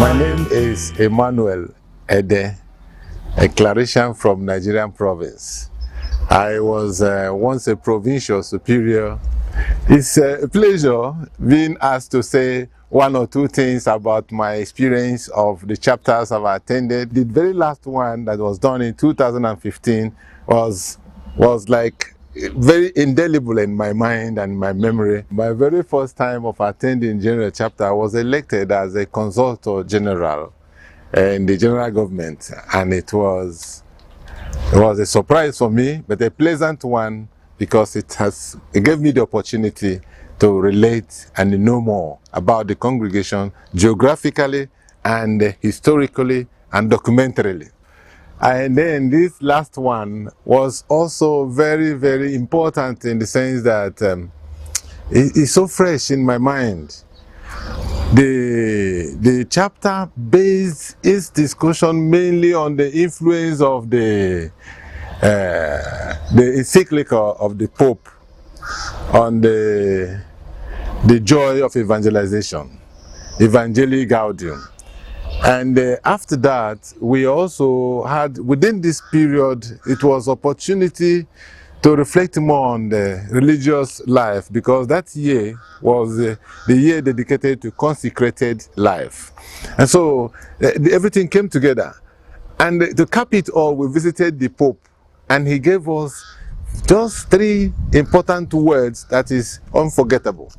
My name is Emmanuel Edeh, a clerician from Nigerian province. I was once a provincial superior. It's a pleasure being asked to say one or two things about my experience of the chapters I've attended. The very last one that was done in 2015 was like very indelible in my mind and my memory. My very first time of attending general chapter, I was elected as a consultor general in the general government, and it was a surprise for me, but a pleasant one, because it gave me the opportunity to relate and know more about the congregation geographically and historically and documentarily. And then this last one was also very, very important in the sense that it's so fresh in my mind. The chapter based its discussion mainly on the influence of the encyclical of the Pope on the joy of evangelization, Evangelii Gaudium. And after that, we also had, within this period, it was opportunity to reflect more on the religious life, because that year was the year dedicated to consecrated life. And so everything came together. And to cap it all, we visited the Pope, and he gave us just three important words that is unforgettable.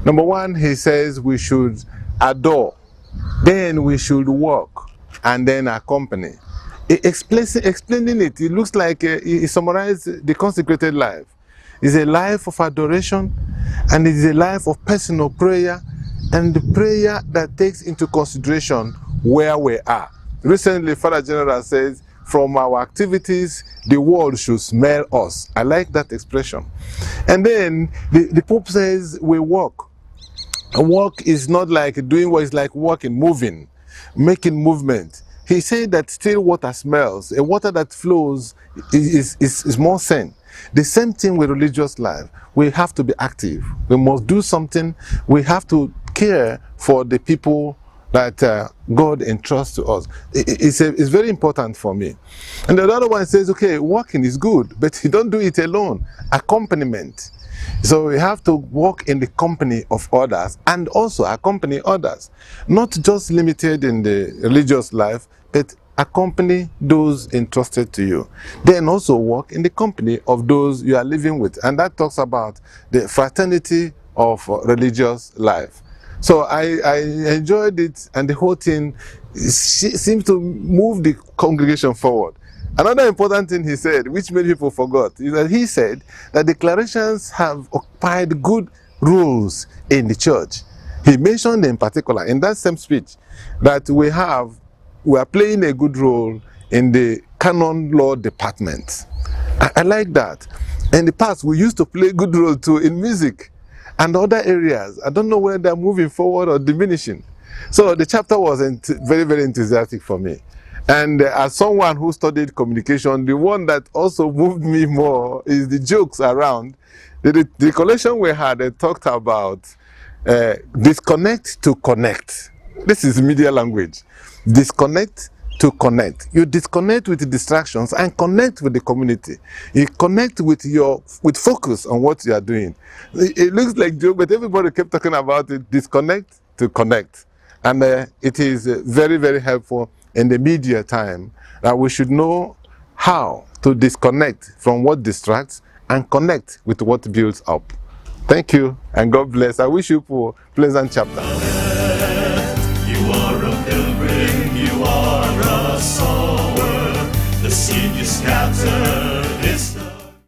Number one, he says we should adore, then we should walk, and then accompany. Explaining it, it looks like he summarized the consecrated life. It's a life of adoration, and it is a life of personal prayer, and the prayer that takes into consideration where we are. Recently, Father General says, from our activities, the world should smell us. I like that expression. And then the Pope says we walk. A walk is not like doing what is like walking, moving, making movement. He said that still water smells. A water that flows is more sane. The same thing with religious life. We have to be active. We must do something. We have to care for the people that God entrusts to us. It's very important for me. And the other one says, okay, walking is good, but you don't do it alone. Accompaniment. So we have to walk in the company of others and also accompany others. Not just limited in the religious life, but accompany those entrusted to you. Then also walk in the company of those you are living with. And that talks about the fraternity of religious life. So I enjoyed it, and the whole thing seems to move the congregation forward. Another important thing he said, which many people forgot, is that he said that the clericians have occupied good roles in the church. He mentioned in particular, in that same speech, that we are playing a good role in the canon law department. I like that. In the past, we used to play a good role too in music and other areas. I don't know whether they're moving forward or diminishing. So the chapter was very, very enthusiastic for me. And as someone who studied communication, the one that also moved me more is the jokes around. The collection we had talked about disconnect to connect. This is media language. Disconnect to connect. You disconnect with the distractions and connect with the community. You connect with focus on what you are doing. It looks like joke, but everybody kept talking about it. Disconnect to connect. And it is very, very helpful in the media time that we should know how to disconnect from what distracts and connect with what builds up. Thank you, and God bless. I wish you a pleasant chapter.